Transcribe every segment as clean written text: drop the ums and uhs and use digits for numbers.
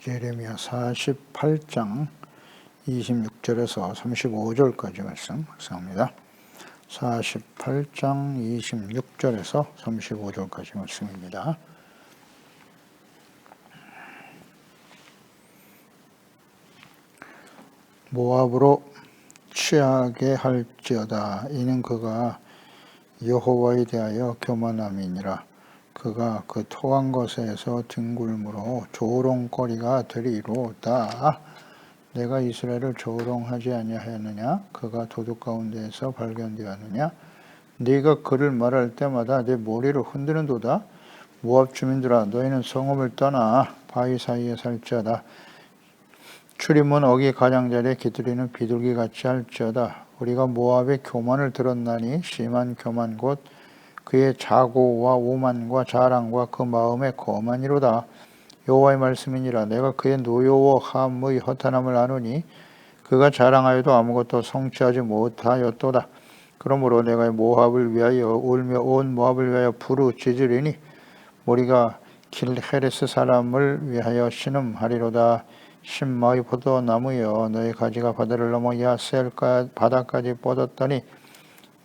예레미야 48장 26절에서 35절까지 말씀 묵상합니다. 48장 26절에서 35절까지 말씀입니다. 모압으로 취하게 할지어다. 이는 그가 여호와에 대하여 교만함이니라. 그가 그 토한 것에서 뒹굴므로 조롱거리가 되리로다. 내가 이스라엘을 조롱하지 아니하였느냐? 그가 도둑 가운데에서 발견되었느냐? 네가 그를 말할 때마다 내 머리를 흔드는도다. 모압 주민들아, 너희는 성읍을 떠나 바위 사이에 살지어다. 출입문 어기 가장자리에 깃들이는 비둘기 같이 할지어다. 우리가 모압의 교만을 들었나니 심한 교만 곧 그의 자고와 오만과 자랑과 그 마음의 거만이로다. 여호와의 말씀이니라. 내가 그의 노여워 함의 허탄함을 아노니 그가 자랑하여도 아무것도 성취하지 못하였도다. 그러므로 내가 모압을 위하여 울며 온 모압을 위하여 부르짖으리니 우리가 길헤레스 사람을 위하여 신음하리로다. 신마의 포도나무여, 너희 가지가 바다를 넘어 야셀 바다까지 뻗었더니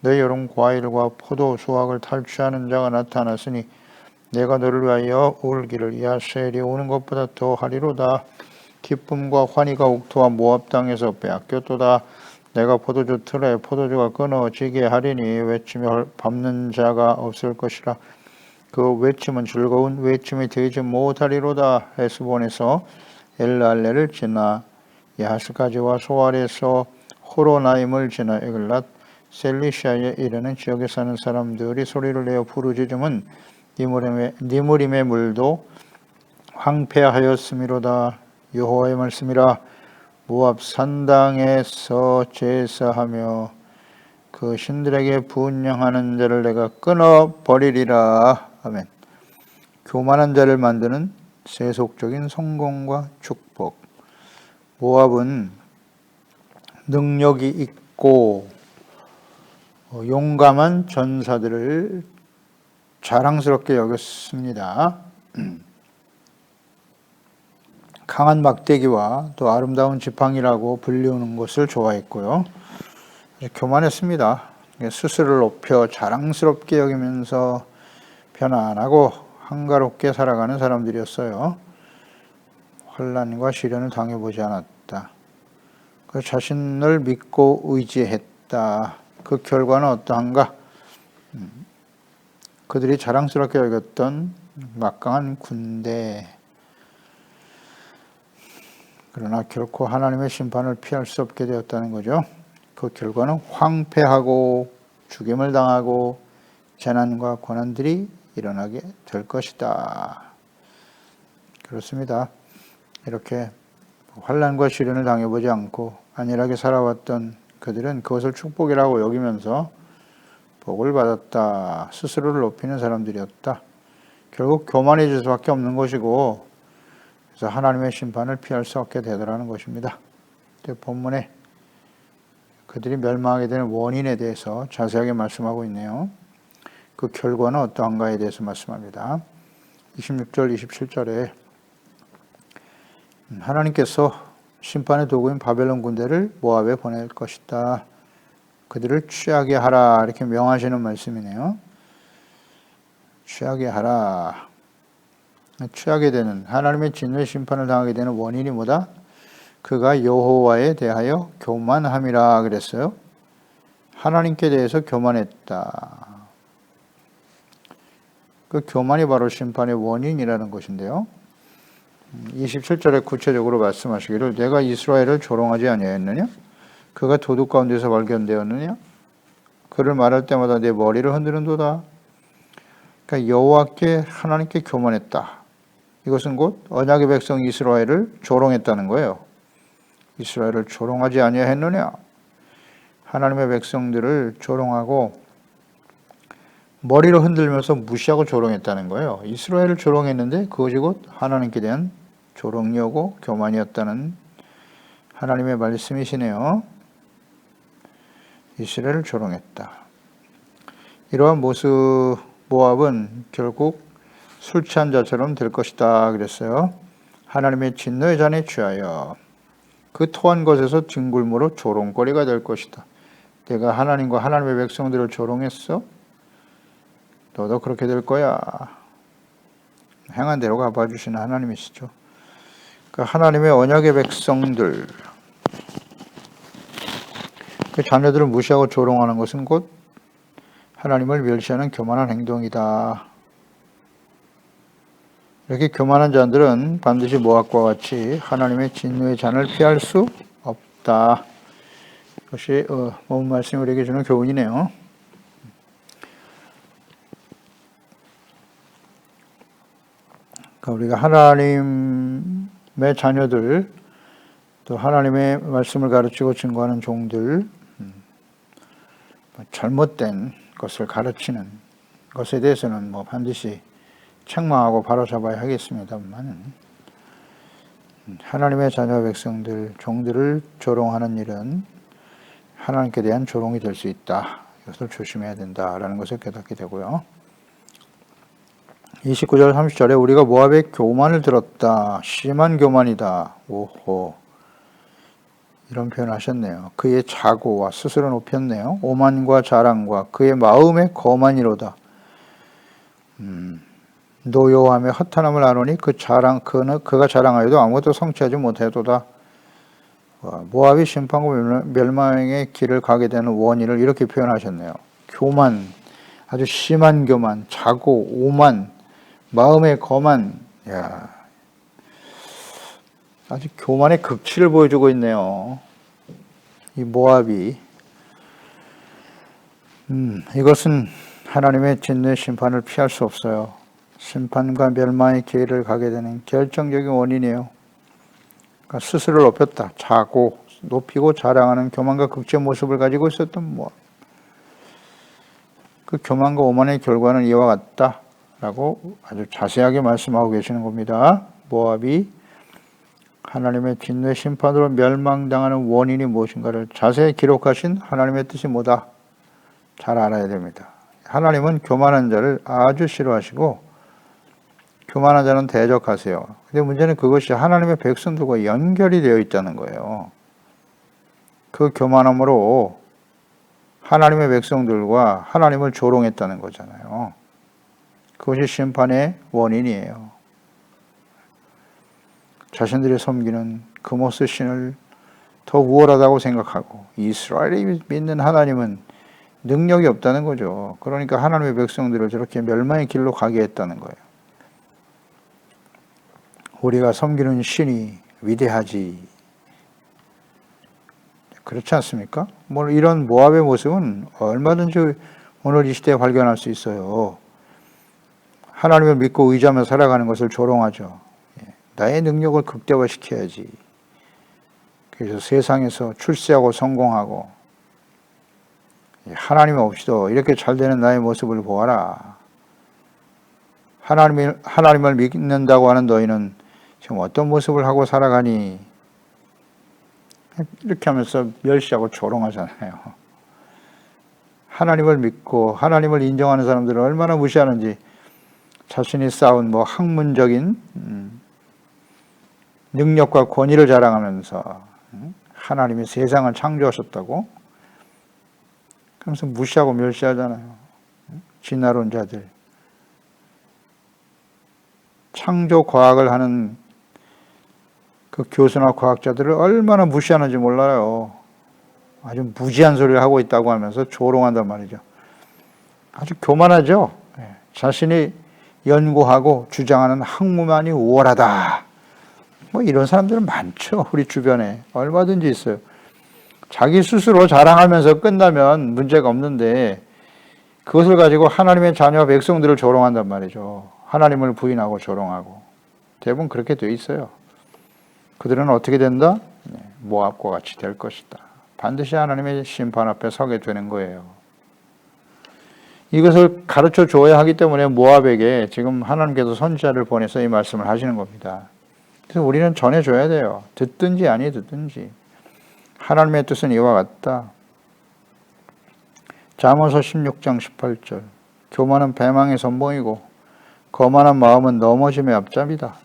너희 여름 과일과 포도 수확을 탈취하는 자가 나타났으니 내가 너를 위하여 울기를 야셀이 오는 것보다 더 하리로다. 기쁨과 환희가 옥토와 모압 땅에서 빼앗겼도다. 내가 포도주 틀에 포도주가 끊어지게 하리니 외치며 밟는 자가 없을 것이라. 그 외침은 즐거운 외침이 되지 못하리로다. 헤스본에서 엘랄레를 지나 야스까지와 소알에서 호로나임을 지나 에글랏 셀리시아에 이르는 지역에 사는 사람들이 소리를 내어 부르짖음은 니무림의 물도 황폐하였음이로다. 여호와의 말씀이라. 모압 산당에서 제사하며 그 신들에게 분향하는 자를 내가 끊어버리리라. 아멘. 교만한 자를 만드는 세속적인 성공과 축복. 모압은 능력이 있고 용감한 전사들을 자랑스럽게 여겼습니다. 강한 막대기와 또 아름다운 지팡이라고 불리우는 것을 좋아했고요. 교만했습니다. 스스로를 높여 자랑스럽게 여기면서 편안하고 한가롭게 살아가는 사람들이었어요. 환난과 시련을 당해보지 않았다. 그 자신을 믿고 의지했다. 그 결과는 어떠한가? 그들이 자랑스럽게 여겼던 막강한 군대. 그러나 결코 하나님의 심판을 피할 수 없게 되었다는 거죠. 그 결과는 황폐하고 죽임을 당하고 재난과 고난들이 일어나게 될 것이다. 그렇습니다. 이렇게 환난과 시련을 당해보지 않고 안일하게 살아왔던 그들은 그것을 축복이라고 여기면서 복을 받았다. 스스로를 높이는 사람들이었다. 결국 교만해질 수밖에 없는 것이고 그래서 하나님의 심판을 피할 수 없게 되더라는 것입니다. 본문에 그들이 멸망하게 되는 원인에 대해서 자세하게 말씀하고 있네요. 그 결과는 어떠한가에 대해서 말씀합니다. 26절, 27절에 하나님께서 심판의 도구인 바벨론 군대를 모압에 보낼 것이다. 그들을 취하게 하라. 이렇게 명하시는 말씀이네요. 취하게 하라. 취하게 되는, 하나님의 진노의 심판을 당하게 되는 원인이 뭐다? 그가 여호와에 대하여 교만함이라 그랬어요. 하나님께 대해서 교만했다. 그 교만이 바로 심판의 원인이라는 것인데요. 27절에 구체적으로 말씀하시기를 내가 이스라엘을 조롱하지 아니하였느냐? 그가 도둑 가운데서 발견되었느냐? 그를 말할 때마다 내 머리를 흔드는도다. 그러니까 여호와께 하나님께 교만했다. 이것은 곧 언약의 백성 이스라엘을 조롱했다는 거예요. 이스라엘을 조롱하지 아니하였느냐? 하나님의 백성들을 조롱하고 머리를 흔들면서 무시하고 조롱했다는 거예요. 이스라엘을 조롱했는데 그것이 곧 하나님께 대한 조롱이었고 교만이었다는 하나님의 말씀이시네요. 이스라엘을 조롱했다. 이러한 모습 모압은 결국 술 취한 자처럼 될 것이다 그랬어요. 하나님의 진노의 잔에 취하여 그 토한 것에서 뒹굴므로 조롱거리가 될 것이다. 내가 하나님과 하나님의 백성들을 조롱했어? 너도 그렇게 될 거야. 행한 대로 갚아주시는 하나님이시죠. 그 하나님의 언약의 백성들, 그 자녀들을 무시하고 조롱하는 것은 곧 하나님을 멸시하는 교만한 행동이다. 이렇게 교만한 자들은 반드시 모압과 같이 하나님의 진노의 잔을 피할 수 없다. 이것이 오늘 말씀이 우리에게 주는 교훈이네요. 그러니까 우리가 하나님의 자녀들, 또 하나님의 말씀을 가르치고 증거하는 종들, 잘못된 것을 가르치는 것에 대해서는 반드시 책망하고 바로잡아야 하겠습니다만, 하나님의 자녀 백성들, 종들을 조롱하는 일은 하나님께 대한 조롱이 될 수 있다. 이것을 조심해야 된다라는 것을 깨닫게 되고요. 29절 30절에 우리가 모압의 교만을 들었다. 심한 교만이다. 오호. 이런 표현을 하셨네요. 그의 자고와 스스로 높였네요. 오만과 자랑과 그의 마음의 거만이로다. 노여함에 허탄함을 아노니 그가 자랑하여도 아무것도 성취하지 못해도다. 모압이 심판과 멸망의 길을 가게 되는 원인을 이렇게 표현하셨네요. 교만, 아주 심한 교만, 자고, 오만, 마음의 거만. 야, 아주 교만의 극치를 보여주고 있네요. 이 모압이. 이것은 하나님의 진노의 심판을 피할 수 없어요. 심판과 멸망의 기회를 가게 되는 결정적인 원인이에요. 그러니까 스스로를 높였다. 자고, 높이고 자랑하는 교만과 극치의 모습을 가지고 있었던 모압. 그 교만과 오만의 결과는 이와 같다라고 아주 자세하게 말씀하고 계시는 겁니다. 모압이 하나님의 진노의 심판으로 멸망당하는 원인이 무엇인가를 자세히 기록하신 하나님의 뜻이 뭐다? 잘 알아야 됩니다. 하나님은 교만한 자를 아주 싫어하시고 교만한 자는 대적하세요. 근데 문제는 그것이 하나님의 백성들과 연결이 되어 있다는 거예요. 그 교만함으로 하나님의 백성들과 하나님을 조롱했다는 거잖아요. 그것이 심판의 원인이에요. 자신들이 섬기는 그모스 신을 더 우월하다고 생각하고 이스라엘이 믿는 하나님은 능력이 없다는 거죠. 그러니까 하나님의 백성들을 저렇게 멸망의 길로 가게 했다는 거예요. 우리가 섬기는 신이 위대하지. 그렇지 않습니까? 이런 모압의 모습은 얼마든지 오늘 이 시대에 발견할 수 있어요. 하나님을 믿고 의지하며 살아가는 것을 조롱하죠. 나의 능력을 극대화시켜야지. 그래서 세상에서 출세하고 성공하고 하나님 없이도 이렇게 잘 되는 나의 모습을 보아라. 하나님을 믿는다고 하는 너희는 지금 어떤 모습을 하고 살아가니? 이렇게 하면서 멸시하고 조롱하잖아요. 하나님을 믿고 하나님을 인정하는 사람들은 얼마나 무시하는지 자신이 쌓은 학문적인 능력과 권위를 자랑하면서 하나님이 세상을 창조하셨다고 그러면서 무시하고 멸시하잖아요. 진화론자들. 창조 과학을 하는 그 교수나 과학자들을 얼마나 무시하는지 몰라요. 아주 무지한 소리를 하고 있다고 하면서 조롱한단 말이죠. 아주 교만하죠. 자신이 연구하고 주장하는 학문만이 우월하다. 이런 사람들은 많죠. 우리 주변에 얼마든지 있어요. 자기 스스로 자랑하면서 끝나면 문제가 없는데 그것을 가지고 하나님의 자녀와 백성들을 조롱한단 말이죠. 하나님을 부인하고 조롱하고 대부분 그렇게 돼 있어요. 그들은 어떻게 된다? 모압과 같이 될 것이다. 반드시 하나님의 심판 앞에 서게 되는 거예요. 이것을 가르쳐 줘야 하기 때문에 모압에게 지금 하나님께서 선지자를 보내서 이 말씀을 하시는 겁니다. 그래서 우리는 전해줘야 돼요. 듣든지 아니 듣든지. 하나님의 뜻은 이와 같다. 잠언서 16장 18절. 교만은 배망의 선봉이고 거만한 마음은 넘어짐의 앞잡이다.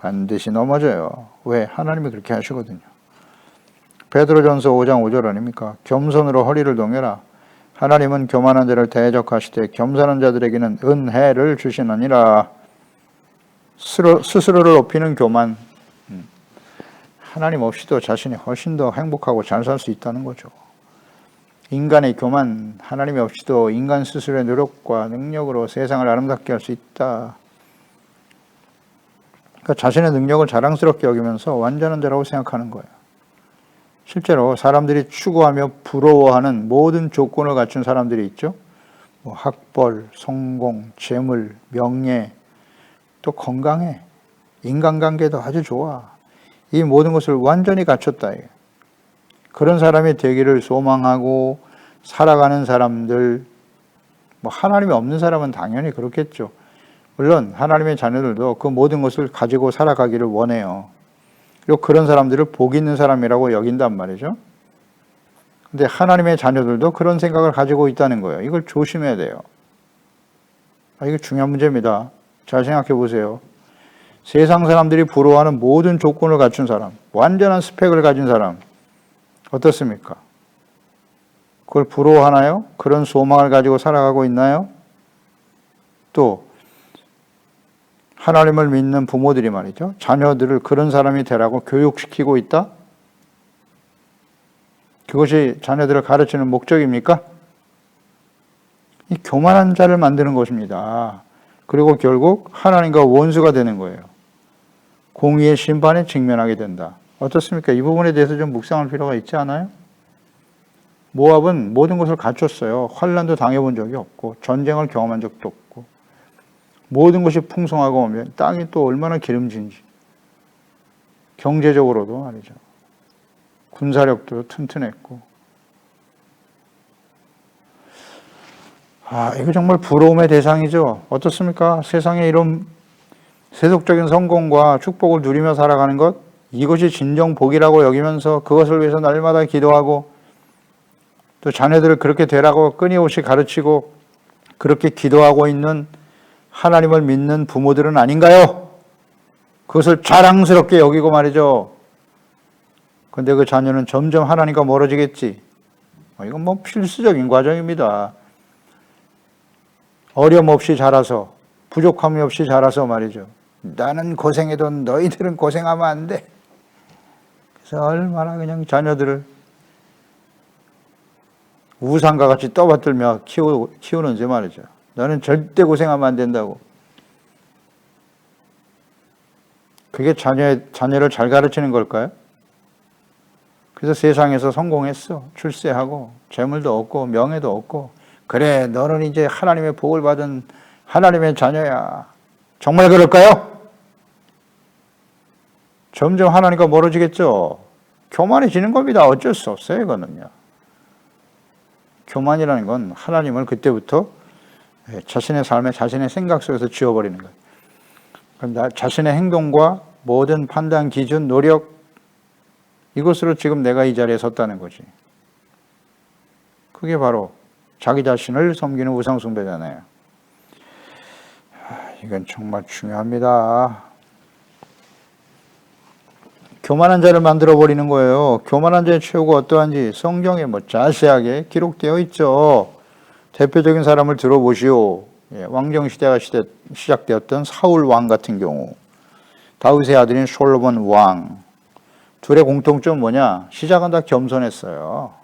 반드시 넘어져요. 왜? 하나님이 그렇게 하시거든요. 베드로전서 5장 5절 아닙니까? 겸손으로 허리를 동여라. 하나님은 교만한 자를 대적하시되 겸손한 자들에게는 은혜를 주시느니라. 스스로를 높이는 교만. 하나님 없이도 자신이 훨씬 더 행복하고 잘 살 수 있다는 거죠. 인간의 교만, 하나님이 없이도 인간 스스로의 노력과 능력으로 세상을 아름답게 할 수 있다. 그러니까 자신의 능력을 자랑스럽게 여기면서 완전한 자라고 생각하는 거예요. 실제로 사람들이 추구하며 부러워하는 모든 조건을 갖춘 사람들이 있죠. 뭐 학벌, 성공, 재물, 명예, 또 건강해, 인간관계도 아주 좋아. 이 모든 것을 완전히 갖췄다. 그런 사람이 되기를 소망하고 살아가는 사람들, 뭐 하나님이 없는 사람은 당연히 그렇겠죠. 물론 하나님의 자녀들도 그 모든 것을 가지고 살아가기를 원해요. 그리고 그런 사람들을 복 있는 사람이라고 여긴단 말이죠. 근데 하나님의 자녀들도 그런 생각을 가지고 있다는 거예요. 이걸 조심해야 돼요. 이거 중요한 문제입니다. 잘 생각해 보세요. 세상 사람들이 부러워하는 모든 조건을 갖춘 사람, 완전한 스펙을 가진 사람, 어떻습니까? 그걸 부러워하나요? 그런 소망을 가지고 살아가고 있나요? 또 하나님을 믿는 부모들이 말이죠. 자녀들을 그런 사람이 되라고 교육시키고 있다? 그것이 자녀들을 가르치는 목적입니까? 이 교만한 자를 만드는 것입니다. 그리고 결국 하나님과 원수가 되는 거예요. 공의의 심판에 직면하게 된다. 어떻습니까? 이 부분에 대해서 좀 묵상할 필요가 있지 않아요? 모압은 모든 것을 갖췄어요. 환난도 당해본 적이 없고 전쟁을 경험한 적도 없고 모든 것이 풍성하고 오면 땅이 또 얼마나 기름진지 경제적으로도 말이죠. 군사력도 튼튼했고 이거 정말 부러움의 대상이죠. 어떻습니까? 세상에 이런 세속적인 성공과 축복을 누리며 살아가는 것, 이것이 진정 복이라고 여기면서 그것을 위해서 날마다 기도하고 또 자녀들을 그렇게 되라고 끊임없이 가르치고 그렇게 기도하고 있는 하나님을 믿는 부모들은 아닌가요? 그것을 자랑스럽게 여기고 말이죠. 근데 그 자녀는 점점 하나님과 멀어지겠지. 이건 뭐 필수적인 과정입니다. 어려움 없이 자라서, 부족함이 없이 자라서 말이죠. 나는 고생해도 너희들은 고생하면 안 돼. 그래서 얼마나 그냥 자녀들을 우상과 같이 떠받들며 키우는지 말이죠. 너는 절대 고생하면 안 된다고. 그게 자녀를 잘 가르치는 걸까요? 그래서 세상에서 성공했어. 출세하고 재물도 얻고 명예도 얻고 그래 너는 이제 하나님의 복을 받은 하나님의 자녀야. 정말 그럴까요? 점점 하나님과 멀어지겠죠. 교만해지는 겁니다. 어쩔 수 없어요. 이거는요. 교만이라는 건 하나님을 그때부터 자신의 삶에 자신의 생각 속에서 지워버리는 거예요. 그럼 자신의 행동과 모든 판단, 기준, 노력 이것으로 지금 내가 이 자리에 섰다는 거지. 그게 바로 자기 자신을 섬기는 우상숭배잖아요. 이건 정말 중요합니다. 교만한 자를 만들어버리는 거예요. 교만한 자의 최후가 어떠한지 성경에 자세하게 기록되어 있죠. 대표적인 사람을 들어보시오. 왕정시대가 시작되었던 사울 왕 같은 경우, 다윗의 아들인 솔로몬 왕, 둘의 공통점 뭐냐? 시작은 다 겸손했어요.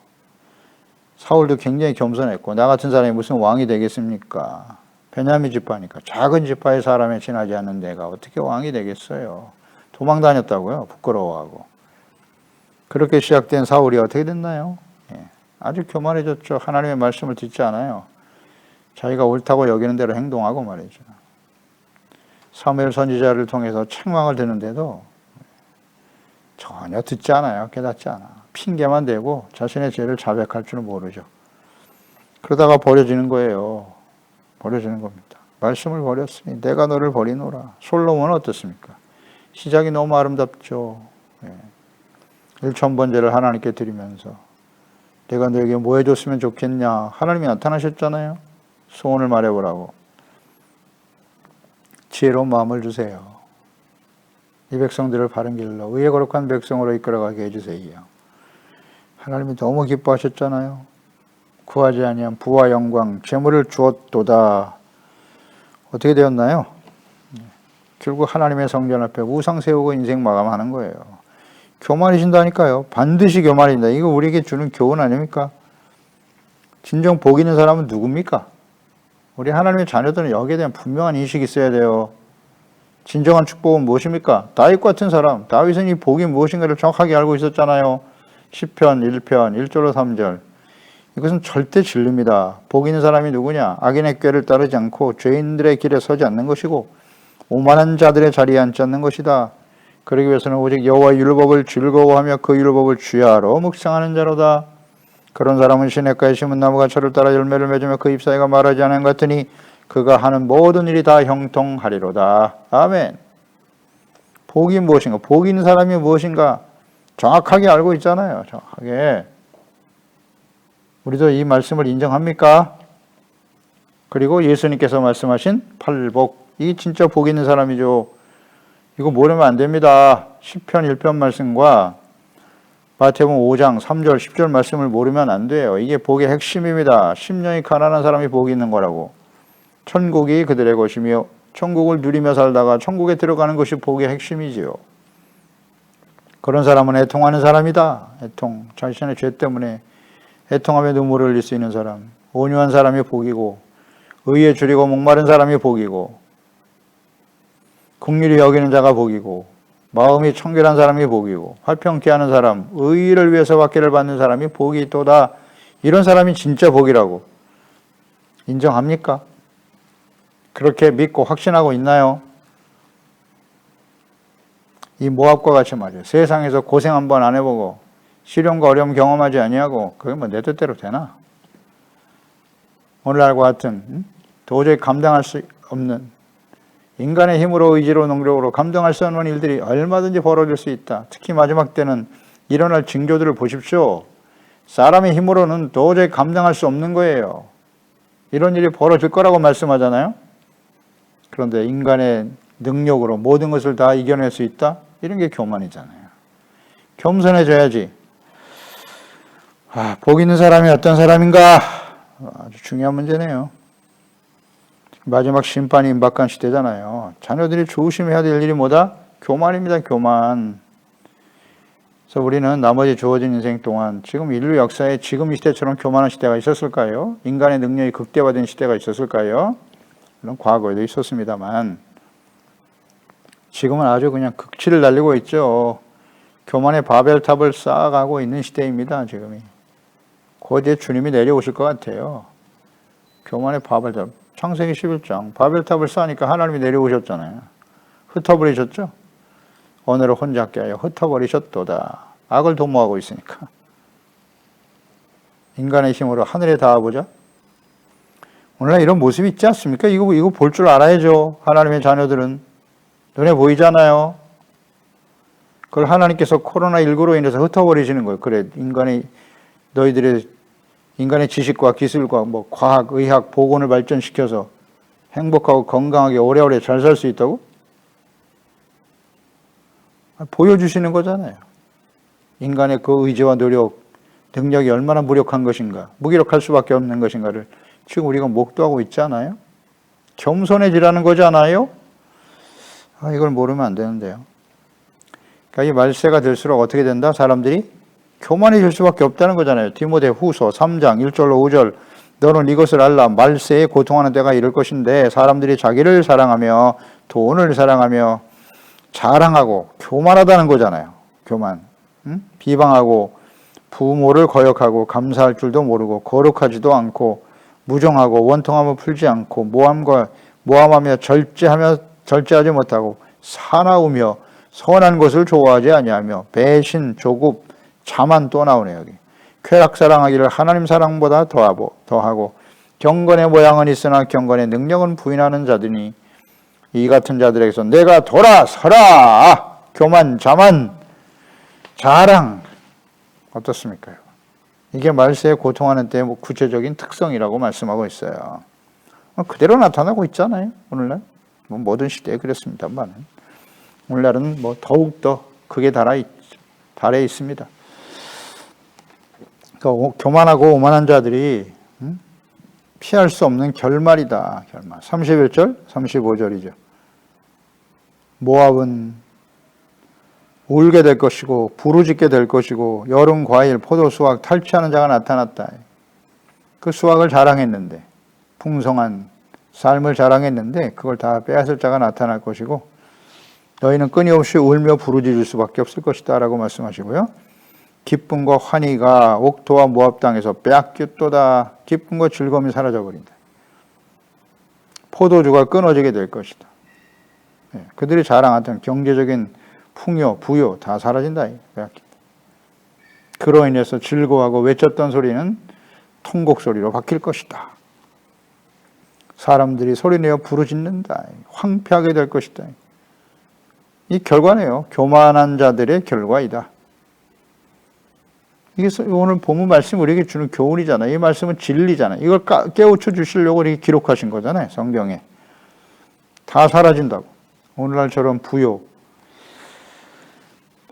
사울도 굉장히 겸손했고 나 같은 사람이 무슨 왕이 되겠습니까? 베냐민 지파니까 작은 지파의 사람에 지나지 않는 내가 어떻게 왕이 되겠어요? 도망 다녔다고요. 부끄러워하고. 그렇게 시작된 사울이 어떻게 됐나요? 아주 교만해졌죠. 하나님의 말씀을 듣지 않아요. 자기가 옳다고 여기는 대로 행동하고 말이죠. 사무엘 선지자를 통해서 책망을 듣는데도 전혀 듣지 않아요. 깨닫지 않아. 핑계만 대고 자신의 죄를 자백할 줄은 모르죠. 그러다가 버려지는 거예요. 버려지는 겁니다. 말씀을 버렸으니 내가 너를 버리노라. 솔로몬은 어떻습니까? 시작이 너무 아름답죠. 1000번제를 하나님께 드리면서 내가 너에게 뭐 해줬으면 좋겠냐. 하나님이 나타나셨잖아요. 소원을 말해보라고. 지혜로운 마음을 주세요. 이 백성들을 바른 길로 의에 거룩한 백성으로 이끌어가게 해주세요. 하나님이 너무 기뻐하셨잖아요. 구하지 아니한 부와 영광 재물을 주었도다. 어떻게 되었나요? 결국 하나님의 성전 앞에 우상 세우고 인생 마감하는 거예요. 교만이신다니까요. 반드시 교만이다. 이거 우리에게 주는 교훈 아닙니까? 진정 복 있는 사람은 누굽니까? 우리 하나님의 자녀들은 여기에 대한 분명한 인식이 있어야 돼요. 진정한 축복은 무엇입니까? 다윗 같은 사람, 다윗은 이 복이 무엇인가를 정확하게 알고 있었잖아요. 시편 1편 1절로 3절. 이것은 절대 진리입니다. 복 있는 사람이 누구냐? 악인의 꾀를 따르지 않고 죄인들의 길에 서지 않는 것이고 오만한 자들의 자리에 앉지 않는 것이다. 그러기 위해서는 오직 여호와의 율법을 즐거워하며 그 율법을 주야로 묵상하는 자로다. 그런 사람은 시냇가에 심은 나무가 철을 따라 열매를 맺으며 그 잎사귀가 마르지 않은 것 같으니 그가 하는 모든 일이 다 형통하리로다. 아멘. 복이 무엇인가? 복 있는 사람이 무엇인가? 정확하게 알고 있잖아요. 정확하게. 우리도 이 말씀을 인정합니까? 그리고 예수님께서 말씀하신 팔복. 이 진짜 복 있는 사람이죠. 이거 모르면 안 됩니다. 시편 1편 말씀과 마태복음 5장 3절 10절 말씀을 모르면 안 돼요. 이게 복의 핵심입니다. 심령이 가난한 사람이 복이 있는 거라고. 천국이 그들의 것이며 천국을 누리며 살다가 천국에 들어가는 것이 복의 핵심이지요. 그런 사람은 애통하는 사람이다. 애통. 자신의 죄 때문에 애통하며 눈물을 흘릴 수 있는 사람. 온유한 사람이 복이고 의에 줄이고 목마른 사람이 복이고 긍휼히 여기는 자가 복이고 마음이 청결한 사람이 복이고 화평케 하는 사람, 의를 위해서 받기를 받는 사람이 복이 있도다. 이런 사람이 진짜 복이라고 인정합니까? 그렇게 믿고 확신하고 있나요? 이 모압과 같이 말이에요. 세상에서 고생 한번 안 해보고 시련과 어려움 경험하지 아니하고 그게 뭐 내 뜻대로 되나? 오늘날과 같은 도저히 감당할 수 없는 인간의 힘으로 의지로 능력으로 감당할 수 없는 일들이 얼마든지 벌어질 수 있다. 특히 마지막 때는 일어날 징조들을 보십시오. 사람의 힘으로는 도저히 감당할 수 없는 거예요. 이런 일이 벌어질 거라고 말씀하잖아요. 그런데 인간의 능력으로 모든 것을 다 이겨낼 수 있다? 이런 게 교만이잖아요. 겸손해져야지. 복 있는 사람이 어떤 사람인가? 아주 중요한 문제네요. 마지막 심판이 임박한 시대잖아요. 자녀들이 조심해야 될 일이 뭐다? 교만입니다. 교만. 그래서 우리는 나머지 주어진 인생 동안 지금 인류 역사에 지금 이 시대처럼 교만한 시대가 있었을까요? 인간의 능력이 극대화된 시대가 있었을까요? 물론 과거에도 있었습니다만 지금은 아주 그냥 극치를 달리고 있죠. 교만의 바벨탑을 쌓아가고 있는 시대입니다. 지금이. 곧이에 주님이 내려오실 것 같아요. 교만의 바벨탑. 창세기 11장 바벨탑을 쌓으니까 하나님이 내려오셨잖아요. 흩어버리셨죠? 오늘은 혼잡게 하여 흩어버리셨도다. 악을 도모하고 있으니까. 인간의 힘으로 하늘에 닿아보자. 오늘날 이런 모습이 있지 않습니까? 이거 볼 줄 알아야죠. 하나님의 자녀들은. 눈에 보이잖아요. 그걸 하나님께서 코로나19로 인해서 흩어버리시는 거예요. 그래, 너희들의 인간의 지식과 기술과 과학, 의학, 보건을 발전시켜서 행복하고 건강하게 오래오래 잘 살 수 있다고? 보여주시는 거잖아요. 인간의 그 의지와 노력, 능력이 얼마나 무력한 것인가, 무기력할 수밖에 없는 것인가를 지금 우리가 목도하고 있잖아요. 겸손해지라는 거잖아요. 이걸 모르면 안 되는데요. 그러니까 이 말세가 될수록 어떻게 된다? 사람들이 교만해질 수밖에 없다는 거잖아요. 디모데후서 3장 1절로 5절 너는 이것을 알라. 말세에 고통하는 때가 이를 것인데 사람들이 자기를 사랑하며 돈을 사랑하며 자랑하고 교만하다는 거잖아요. 교만. 비방하고 부모를 거역하고 감사할 줄도 모르고 거룩하지도 않고 무정하고 원통함을 풀지 않고 모함하며 절제하지 못하고 사나우며 선한 것을 좋아하지 아니하며 배신, 조급, 자만 또 나오네 여기. 쾌락 사랑하기를 하나님 사랑보다 더하고 경건의 모양은 있으나 경건의 능력은 부인하는 자들이니 이 같은 자들에게서 내가 돌아서라. 교만, 자만, 자랑. 어떻습니까? 이게 말세에 고통하는 때의 구체적인 특성이라고 말씀하고 있어요. 그대로 나타나고 있잖아요. 오늘날 모든 시대에 그렇습니다만 오늘날은 뭐 더욱더 크게 달해 있습니다. 그러니까 교만하고 오만한 자들이 피할 수 없는 결말이다. 결말. 31절, 35절이죠. 모압은 울게 될 것이고 부르짖게 될 것이고 여름 과일, 포도 수확 탈취하는 자가 나타났다. 그 수확을 자랑했는데 풍성한 삶을 자랑했는데 그걸 다 빼앗을 자가 나타날 것이고 너희는 끊임없이 울며 부르짖을 수밖에 없을 것이다 라고 말씀하시고요. 기쁨과 환희가 옥토와 모압 땅에서 빼앗겼도다. 기쁨과 즐거움이 사라져버린다. 포도주가 끊어지게 될 것이다. 그들이 자랑하던 경제적인 풍요, 부요 다 사라진다. 빼앗긴다. 그로 인해서 즐거워하고 외쳤던 소리는 통곡 소리로 바뀔 것이다. 사람들이 소리내어 부르짖는다. 황폐하게 될 것이다. 이 결과네요. 교만한 자들의 결과이다. 이게 오늘 본문 말씀 우리에게 주는 교훈이잖아요. 이 말씀은 진리잖아요. 이걸 깨우쳐 주시려고 이렇게 기록하신 거잖아요. 성경에. 다 사라진다고. 오늘날처럼 부요.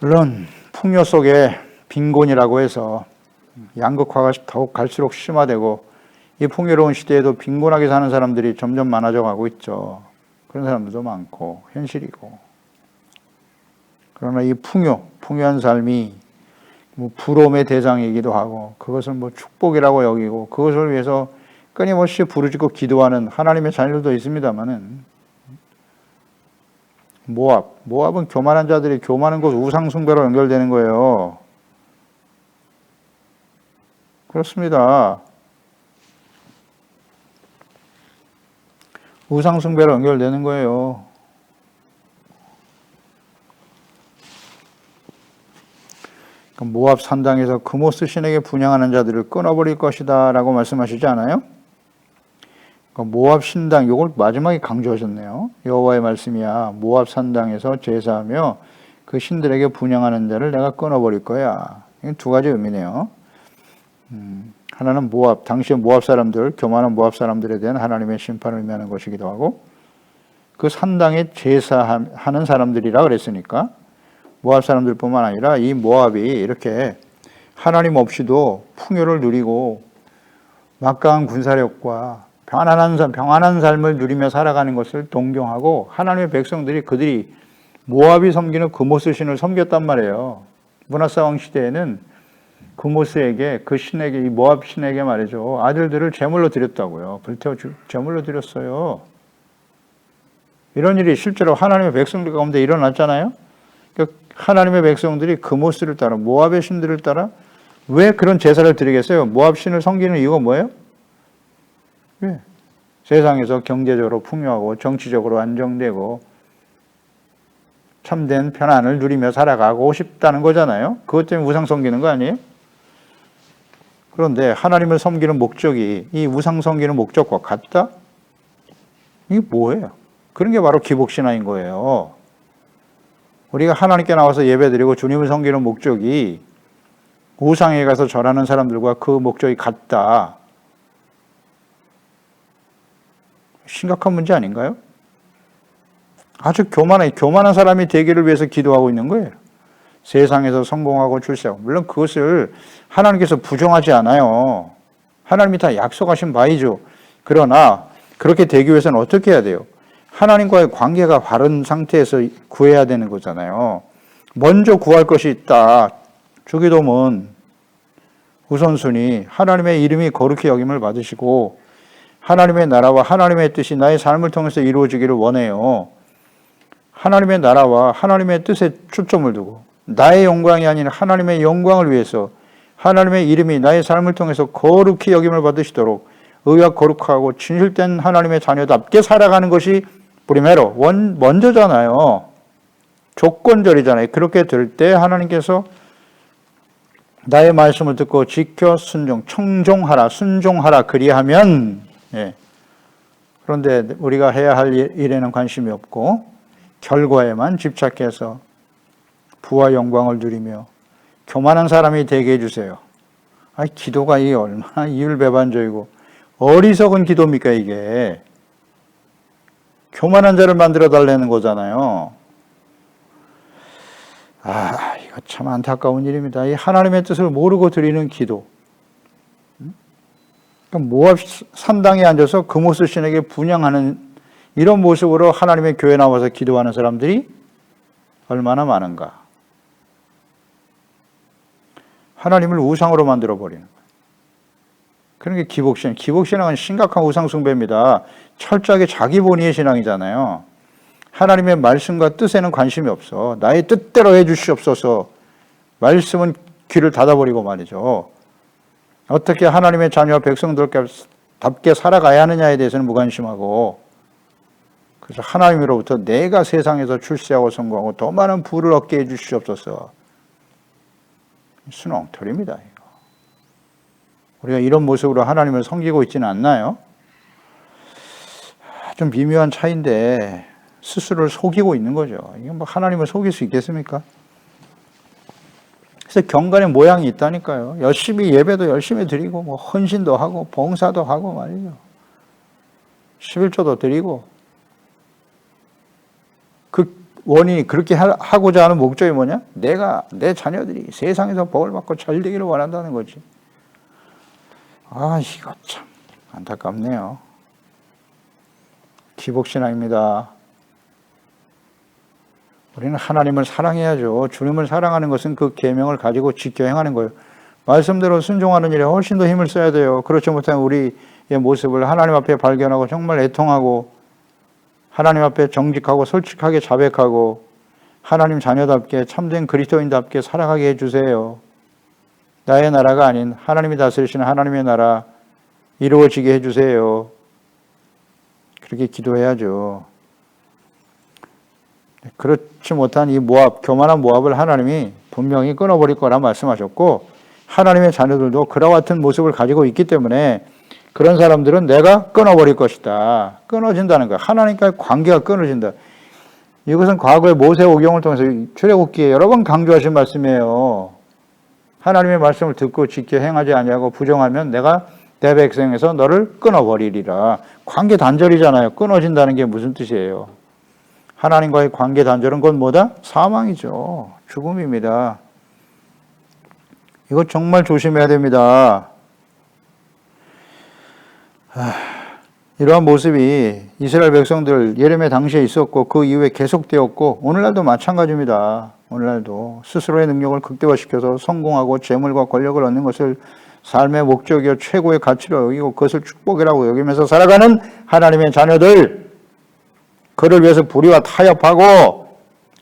물론 풍요 속에 빈곤이라고 해서 양극화가 더욱 갈수록 심화되고 이 풍요로운 시대에도 빈곤하게 사는 사람들이 점점 많아져 가고 있죠. 그런 사람들도 많고 현실이고. 그러나 이 풍요한 삶이 뭐 부러움의 대상이기도 하고 그것을 뭐 축복이라고 여기고 그것을 위해서 끊임없이 부르짖고 기도하는 하나님의 자녀들도 있습니다만은 모압은 교만한 자들이 교만한 것 우상 숭배로 연결되는 거예요. 그렇습니다. 우상 숭배로 연결되는 거예요. 모압 산당에서 그모스 신에게 분향하는 자들을 끊어버릴 것이다 라고 말씀하시지 않아요? 모압 신당, 이걸 마지막에 강조하셨네요. 여호와의 말씀이야. 모압 산당에서 제사하며 그 신들에게 분향하는 자를 내가 끊어버릴 거야. 두 가지 의미네요. 하나는 모압, 당시의 모압 사람들, 교만한 모압 사람들에 대한 하나님의 심판을 의미하는 것이기도 하고 그 산당에 제사하는 사람들이라 그랬으니까 모압 사람들뿐만 아니라 이 모압이 이렇게 하나님 없이도 풍요를 누리고 막강한 군사력과 평안한 삶을 누리며 살아가는 것을 동경하고 하나님의 백성들이 그들이 모압이 섬기는 그모스 신을 섬겼단 말이에요. 므낫사왕 시대에는 그모스에게 그 신에게 이 모압 신에게 말이죠. 아들들을 제물로 드렸다고요. 불태워 제물로 드렸어요. 이런 일이 실제로 하나님의 백성들 가운데 일어났잖아요. 그러니까 하나님의 백성들이 그모스를 따라 모압의 신들을 따라 왜 그런 제사를 드리겠어요? 모압 신을 섬기는 이유가 뭐예요? 왜? 세상에서 경제적으로 풍요하고 정치적으로 안정되고 참된 편안을 누리며 살아가고 싶다는 거잖아요. 그것 때문에 우상 섬기는 거 아니에요? 그런데 하나님을 섬기는 목적이 이 우상 섬기는 목적과 같다? 이게 뭐예요? 그런 게 바로 기복신앙인 거예요. 우리가 하나님께 나와서 예배드리고 주님을 섬기는 목적이 우상에 가서 절하는 사람들과 그 목적이 같다. 심각한 문제 아닌가요? 아주 교만한 사람이 되기를 위해서 기도하고 있는 거예요. 세상에서 성공하고 출세하고. 물론 그것을 하나님께서 부정하지 않아요. 하나님이 다 약속하신 바이죠. 그러나 그렇게 되기 위해서는 어떻게 해야 돼요? 하나님과의 관계가 바른 상태에서 구해야 되는 거잖아요. 먼저 구할 것이 있다. 주기도문 우선순위 하나님의 이름이 거룩히 여김을 받으시고 하나님의 나라와 하나님의 뜻이 나의 삶을 통해서 이루어지기를 원해요. 하나님의 나라와 하나님의 뜻에 초점을 두고 나의 영광이 아닌 하나님의 영광을 위해서 하나님의 이름이 나의 삶을 통해서 거룩히 여김을 받으시도록 의와 거룩하고 진실된 하나님의 자녀답게 살아가는 것이 프리메로 먼저잖아요. 조건절이잖아요. 그렇게 될 때 하나님께서 나의 말씀을 듣고 지켜 청종하라, 순종하라 그리하면 그런데 우리가 해야 할 일에는 관심이 없고 결과에만 집착해서 부와 영광을 누리며 교만한 사람이 되게 해주세요. 기도가 이게 얼마나 이율배반적이고 어리석은 기도입니까 이게. 교만한 자를 만들어 달라는 거잖아요. 이거 참 안타까운 일입니다. 이 하나님의 뜻을 모르고 드리는 기도. 모압 산당에 앉아서 금오스 신에게 분향하는 이런 모습으로 하나님의 교회에 나와서 기도하는 사람들이 얼마나 많은가. 하나님을 우상으로 만들어버리는 거예요. 그런 게 기복신. 기복신앙은 심각한 우상숭배입니다. 철저하게 자기 본위의 신앙이잖아요. 하나님의 말씀과 뜻에는 관심이 없어. 나의 뜻대로 해주시옵소서. 말씀은 귀를 닫아버리고 말이죠. 어떻게 하나님의 자녀와 백성들답게 살아가야 하느냐에 대해서는 무관심하고, 그래서 하나님으로부터 내가 세상에서 출세하고 성공하고 더 많은 부를 얻게 해주시옵소서. 순엉터리입니다, 이거. 우리가 이런 모습으로 하나님을 섬기고 있지는 않나요? 좀 미묘한 차이인데 스스로를 속이고 있는 거죠. 이게 뭐 하나님을 속일 수 있겠습니까? 그래서 경건의 모양이 있다니까요. 열심히 예배도 열심히 드리고 뭐 헌신도 하고 봉사도 하고 말이죠. 11조도 드리고. 그 원인이 그렇게 하고자 하는 목적이 뭐냐? 내 자녀들이 세상에서 복을 받고 잘 되기를 원한다는 거지. 이거 참 안타깝네요. 기복신앙입니다. 우리는 하나님을 사랑해야죠. 주님을 사랑하는 것은 그 계명을 가지고 지켜 행하는 거예요. 말씀대로 순종하는 일에 훨씬 더 힘을 써야 돼요. 그렇지 못하면 우리의 모습을 하나님 앞에 발견하고 정말 애통하고 하나님 앞에 정직하고 솔직하게 자백하고 하나님 자녀답게 참된 그리스도인답게 살아가게 해주세요. 나의 나라가 아닌 하나님이 다스리시는 하나님의 나라 이루어지게 해주세요. 그렇게 기도해야죠. 그렇지 못한 이 모압, 교만한 모압을 하나님이 분명히 끊어버릴 거라 말씀하셨고, 하나님의 자녀들도 그와 같은 모습을 가지고 있기 때문에 그런 사람들은 내가 끊어버릴 것이다. 끊어진다는 거야. 하나님과의 관계가 끊어진다. 이것은 과거의 모세 오경을 통해서 출애굽기에 여러 번 강조하신 말씀이에요. 하나님의 말씀을 듣고 지켜 행하지 아니하고 부정하면 내가 내 백성에서 너를 끊어버리리라. 관계 단절이잖아요. 끊어진다는 게 무슨 뜻이에요? 하나님과의 관계 단절은 곧 뭐다? 사망이죠. 죽음입니다. 이거 정말 조심해야 됩니다. 이러한 모습이 이스라엘 백성들 예레미야 당시에 있었고 그 이후에 계속되었고 오늘날도 마찬가지입니다. 오늘날도 스스로의 능력을 극대화시켜서 성공하고 재물과 권력을 얻는 것을 삶의 목적이요 최고의 가치로 여기고 그것을 축복이라고 여기면서 살아가는 하나님의 자녀들, 그를 위해서 불의와 타협하고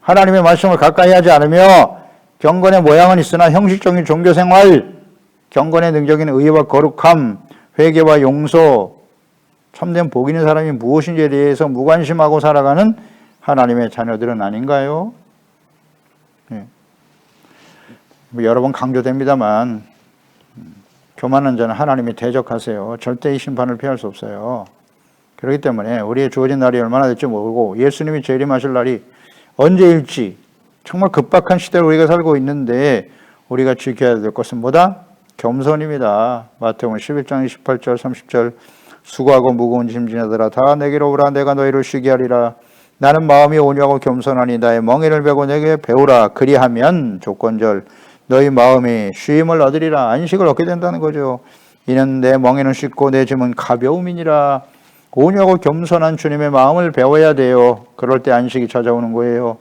하나님의 말씀을 가까이 하지 않으며 경건의 모양은 있으나 형식적인 종교생활, 경건의 능적인 의와 거룩함, 회개와 용서, 참된 복 있는 사람이 무엇인지에 대해서 무관심하고 살아가는 하나님의 자녀들은 아닌가요? 네. 여러 번 강조됩니다만 교만한 자는 하나님이 대적하세요. 절대 이 심판을 피할 수 없어요. 그렇기 때문에 우리의 주어진 날이 얼마나 될지 모르고 예수님이 재림하실 날이 언제일지 정말 급박한 시대를 우리가 살고 있는데 우리가 지켜야 될 것은 뭐다? 겸손입니다. 마태복음 11장 28절 30절 수고하고 무거운 짐 지나들아 다 내게로 오라 내가 너희를 쉬게 하리라. 나는 마음이 온유하고 겸손하니 나의 멍에를 베고 내게 배우라. 그리하면 조건절 너희 마음이 쉼을 얻으리라. 안식을 얻게 된다는 거죠. 이는 내 멍에는 쉽고 내 짐은 가벼움이니라. 온유하고 겸손한 주님의 마음을 배워야 돼요. 그럴 때 안식이 찾아오는 거예요.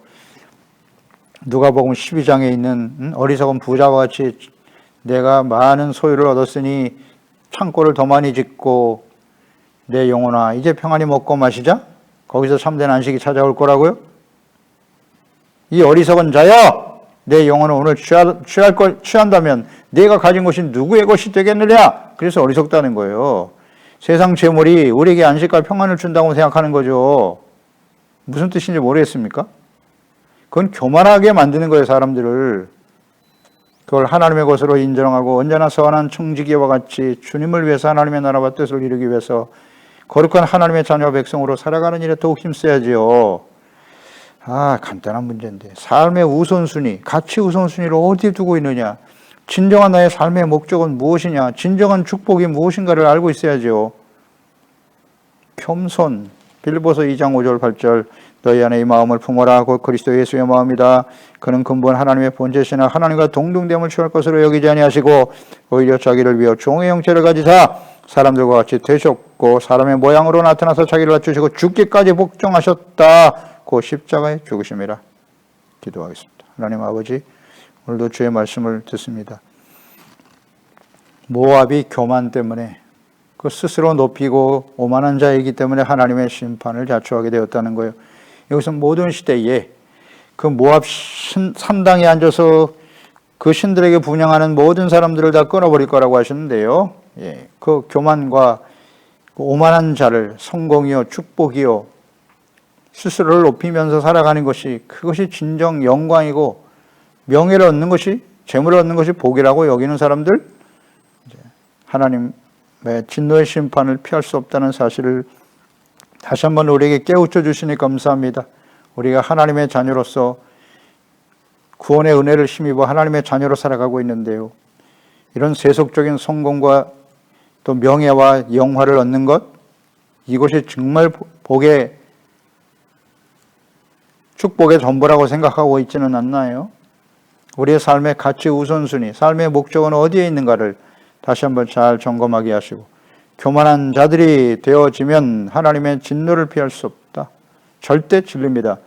누가복음 12장에 있는 어리석은 부자와 같이 내가 많은 소유를 얻었으니 창고를 더 많이 짓고 내 영혼아 이제 평안히 먹고 마시자. 거기서 참된 안식이 찾아올 거라고요. 이 어리석은 자여, 내 영혼을 오늘 취한다면 내가 가진 것이 누구의 것이 되겠느냐. 그래서 어리석다는 거예요. 세상 재물이 우리에게 안식과 평안을 준다고 생각하는 거죠. 무슨 뜻인지 모르겠습니까? 그건 교만하게 만드는 거예요, 사람들을. 그걸 하나님의 것으로 인정하고 언제나 선한 청지기와 같이 주님을 위해서 하나님의 나라와 뜻을 이루기 위해서 거룩한 하나님의 자녀 백성으로 살아가는 일에 더욱 힘써야지요. 간단한 문제인데 삶의 우선순위, 가치 우선순위를 어디에 두고 있느냐, 진정한 나의 삶의 목적은 무엇이냐, 진정한 축복이 무엇인가를 알고 있어야죠. 겸손, 빌립보서 2장 5절 8절 너희 안에 이 마음을 품어라. 곧 그리스도 예수의 마음이다. 그는 근본 하나님의 본체시나 하나님과 동등됨을 취할 것으로 여기지 아니하시고 오히려 자기를 위하여 종의 형체를 가지사 사람들과 같이 되셨고 사람의 모양으로 나타나서 자기를 낮추시고 죽기까지 복종하셨다. 그 십자가의 죽으심이라. 기도하겠습니다. 하나님 아버지, 오늘도 주의 말씀을 듣습니다. 모압이 교만 때문에 그 스스로 높이고 오만한 자이기 때문에 하나님의 심판을 자초하게 되었다는 거예요. 여기서 모든 시대에 그 모압 산당에 앉아서 그 신들에게 분향하는 모든 사람들을 다 끊어버릴 거라고 하셨는데요. 예, 그 교만과 그 오만한 자를 성공이요 축복이요 스스로를 높이면서 살아가는 것이 그것이 진정 영광이고 명예를 얻는 것이 재물을 얻는 것이 복이라고 여기는 사람들 하나님의 진노의 심판을 피할 수 없다는 사실을 다시 한번 우리에게 깨우쳐 주시니 감사합니다. 우리가 하나님의 자녀로서 구원의 은혜를 힘입어 하나님의 자녀로 살아가고 있는데요. 이런 세속적인 성공과 또 명예와 영화를 얻는 것, 이것이 정말 복의 축복의 전부라고 생각하고 있지는 않나요? 우리의 삶의 가치 우선순위, 삶의 목적은 어디에 있는가를 다시 한번 잘 점검하게 하시고 교만한 자들이 되어지면 하나님의 진노를 피할 수 없다. 절대 진리입니다.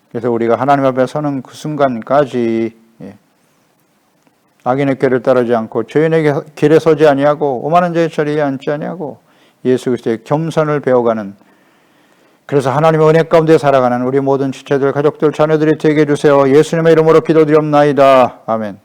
그래서 우리가 하나님 앞에 서는 그 순간까지 악인의 꾀를 따르지 않고 죄인의 길에 서지 아니하고 오만한 자의 자리에 앉지 아니하고 예수 그리스도의 겸손을 배워가는, 그래서 하나님의 은혜 가운데 살아가는 우리 모든 지체들, 가족들, 자녀들이 되게 해주세요. 예수님의 이름으로 기도드리옵나이다. 아멘.